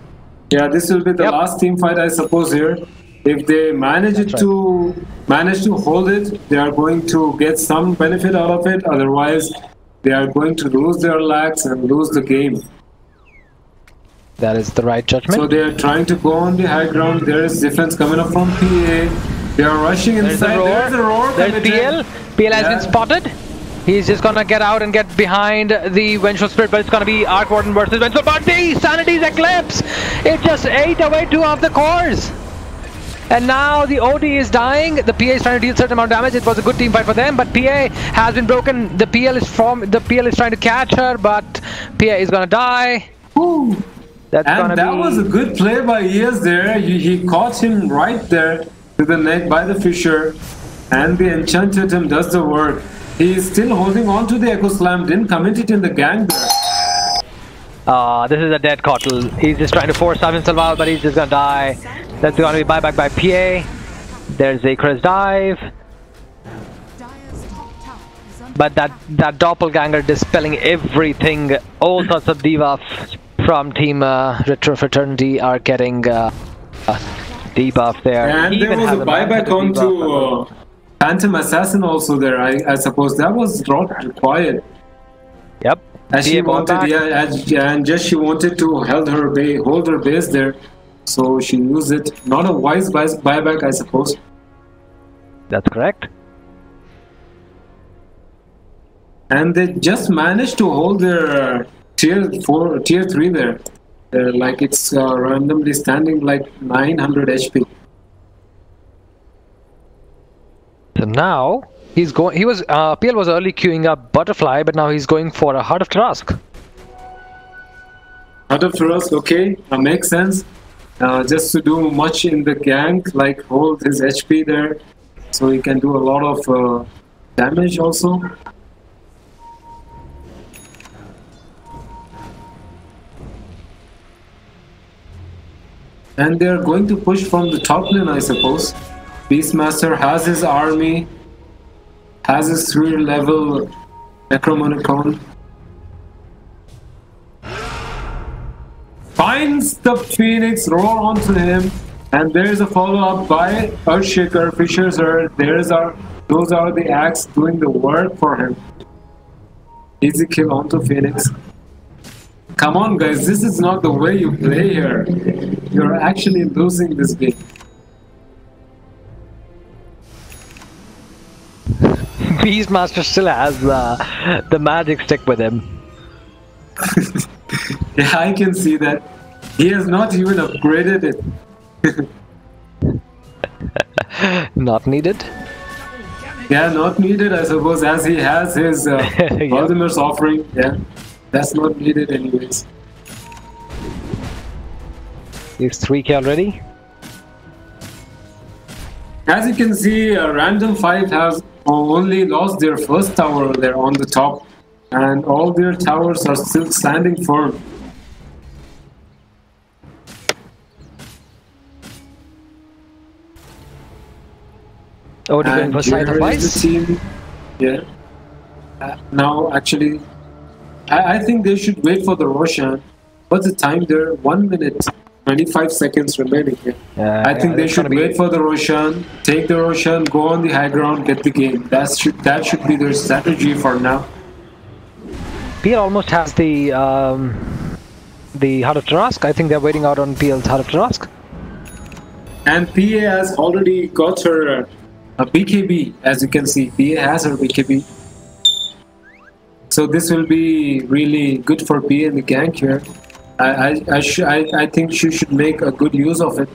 This will be the last team fight, I suppose. Here, if they manage to hold it, they are going to get some benefit out of it. Otherwise, they are going to lose their lags and lose the game. That is the right judgment. So they are trying to go on the high ground. There is defense coming up from PA. They are rushing inside. There's a roar. There's PL. PL has been spotted. He's just gonna get out and get behind the Vengeful Spirit, but it's gonna be Arc Warden versus Vengeful. But the Sanity's Eclipse! It just ate away 2 of the cores. And now the OD is dying. The PA is trying to deal certain amount of damage. It was a good team fight for them, but PA has been broken. The PL is trying to catch her, but PA is gonna die. Ooh. That was a good play by Ias there. He caught him right there to the neck by the Fisher, and the Enchanted Him does the work. He is still holding on to the Echo Slam, didn't commit it in the gang there. This is a dead Cottle. He's just trying to force himself out, but he's just gonna die. That's gonna be buyback by PA. There's a Chris dive. But that doppelganger dispelling everything. All sorts of debuffs from Team Retro Fraternity are getting debuff there. And there was a buyback onto Phantom Assassin also there. I suppose that was not required. Yep. As she PA ball wanted, back. and just she wanted to hold her base there, so she used it. Not a wise buyback, I suppose. That's correct. And they just managed to hold their tier 3 there. Like it's randomly standing like 900 HP. So now he's going. He was PL was early queuing up Butterfly, but now he's going for a Heart of Trask. Heart of Trask, okay, makes sense. Just to do much in the gank, like hold his HP there, so he can do a lot of damage also. And they're going to push from the top lane, I suppose. Beastmaster has his army, has his 3-level Necromonicon. Finds the Phoenix, roar onto him, and there's a follow-up by Earthshaker, Fisher's Earth. Those are the axe doing the work for him. Easy kill onto Phoenix. Come on guys, this is not the way you play here. You're actually losing this game. Beastmaster still has the magic stick with him. Yeah, I can see that. He has not even upgraded it. Not needed. Yeah, not needed, I suppose, as he has his Valdimir's offering. Yeah, that's not needed anyways. He's 3k already. As you can see, Random5 has only lost their first tower there on the top, and all their towers are still standing firm. Oh, going for Scythe of here is Ice? the team. Yeah. Now, actually, I think they should wait for the Roshan. What's the time there? 1 minute, 25 seconds remaining here. I think they should wait for the Roshan, take the Roshan, go on the high ground, get the game. That should be their strategy for now. PL almost has the Heart of Trask. I think they're waiting out on PL's Heart of Trask. And PA has already got her a BKB, as you can see. PA has her BKB. So this will be really good for PA in the gank here. I think she should make a good use of it.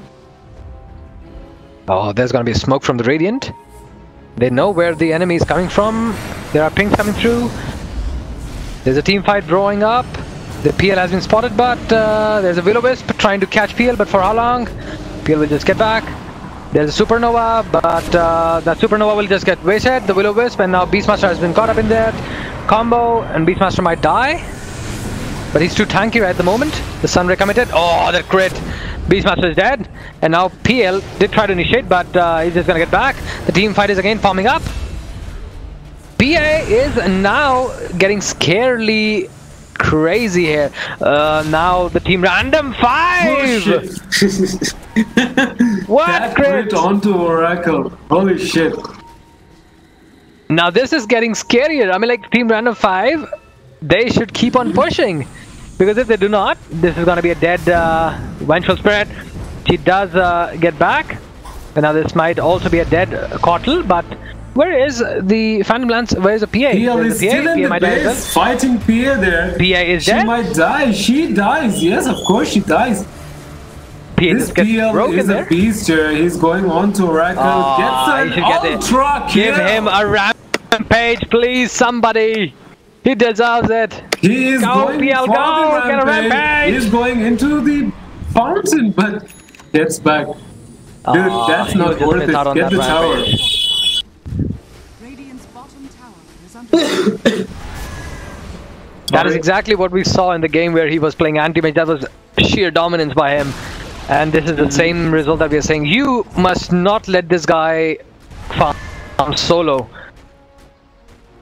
Oh, there's gonna be smoke from the Radiant. They know where the enemy is coming from. There are pings coming through. There's a team fight drawing up. The PL has been spotted, but there's a Will-O-Wisp trying to catch PL, but for how long? PL will just get back. There's a Supernova, but that Supernova will just get wasted. The Will-O-Wisp, and now Beastmaster has been caught up in that combo, and Beastmaster might die. But he's too tanky at the moment. The Sunray committed. Oh, that crit. Beastmaster is dead. And now PL did try to initiate, but he's just gonna get back. The team fight is again forming up. PA is now getting scarily crazy here. Now the team Random5! What that crit? Onto Oracle. Holy shit. Now this is getting scarier. I mean, like, team Random5, they should keep on pushing. Because if they do not, this is going to be a dead Vengeful Spirit. She does get back. And now this might also be a dead Kotl, but where is the Phantom Lance? Where is the PA? PL is still in the base, fighting PA there. PA is dead? She might die. She dies. Yes, of course she dies. This PL is a beast here. He's going on to Oracle. Gets an ultra kill. Give him a rampage, please, somebody. He deserves it. He is going PL, for the get a rampage. He's going into the fountain, but gets back. Dude, that's not worth it. Get the tower. Radiant's bottom tower is under That is exactly what we saw in the game where he was playing anti-mage. That was sheer dominance by him. And this is the same result that we are saying. You must not let this guy farm solo.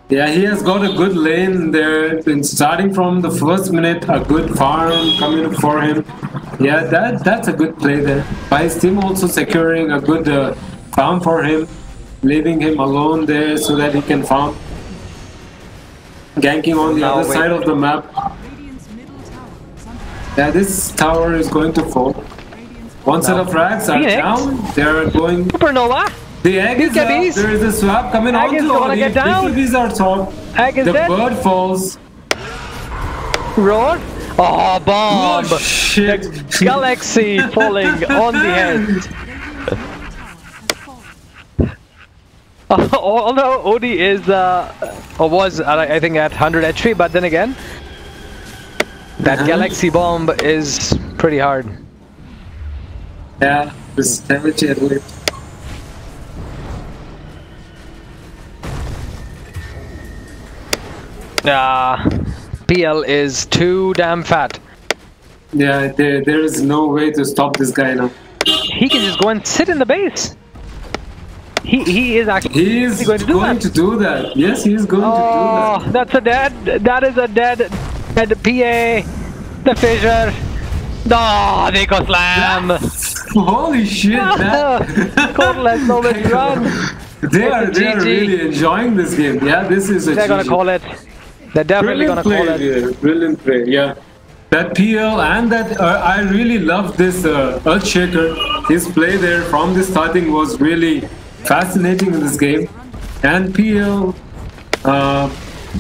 Yeah, he has got a good lane there. In starting from the first minute, a good farm coming for him. Yeah, that's a good play there. By his team also securing a good farm for him, leaving him alone there so that he can farm. ganking on the other side of the map. Radiant's middle tower is under Yeah, this tower is going to fall. One set of frags are Phoenix. down. They're going. Supernova. The egg is up. BKBs. There is a swap coming Egg is onto gonna the get down. BKBs are top. Egg is The dead. bird falls. Roar. Oh, bomb. Oh, shit. The galaxy falling on the head. Although OD is, or was, I think at 100 HP, but then again, that galaxy bomb is pretty hard. Yeah, this damage early. PL is too damn fat. Yeah, there is no way to stop this guy now. He can just go and sit in the base. He is actually He is going to do that. Yes, he is going to Oh, do that. that's a dead. That is a dead PA. The fissure. Oh, they got slam. Holy shit! Cordless, no let's run. They are GG. really enjoying this game. Yeah, this is a They're gonna GG. call it. They're definitely Brilliant gonna play, call it. yeah. Brilliant play, yeah. That PL and that I really love this Earthshaker. His play there from the starting was really fascinating in this game. And PL,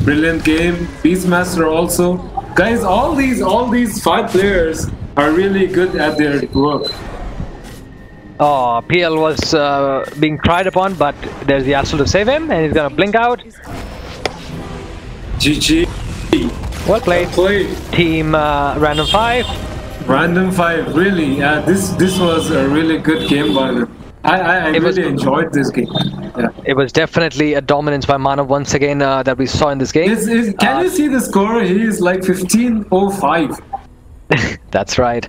brilliant game. Beastmaster also. Guys, all these 5 players are really good at their work. Oh, PL was being tried upon, but there's the Astral to save him, and he's gonna blink out. GG. Well played. Team Random5. Random5, really, yeah, this was a really good game by them. I really enjoyed this game. Yeah. It was definitely a dominance by Manav once again that we saw in this game. Can you see the score? He is like 15:05. That's right.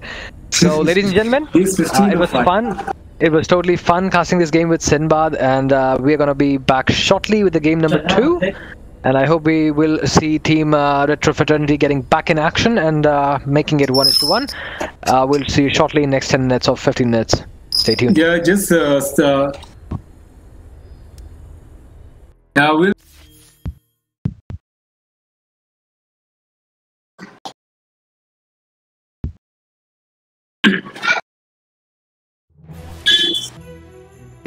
So, ladies and gentlemen, He's it was 15:05. fun. It was totally fun casting this game with Sinbad, and we're going to be back shortly with the game number 2. And I hope we will see Team Retro Fraternity getting back in action and making it 1:1. We'll see you shortly in next 10 minutes or 15 minutes. Stay tuned. Yeah, just yeah, we'll.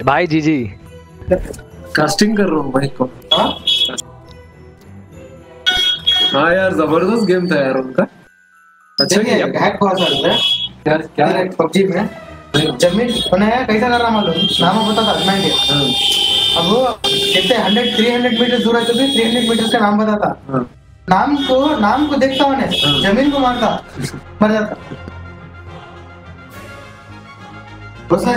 Bye, GG. Casting कर रहा हूँ भाई को. हाँ यार, जबरदस्त game था यार उनका. अच्छा देखिए हैक कौन सा है क्या क्या पबजी में जमीन बनाया कैसा कर रहा मालूम नाम बता था मैं अब वो कितने 300 मीटर दूर है तो भी 300 मीटर का नाम बताता. हाँ. नाम को देखता हूँ जमीन को मारता मर जाता. बस है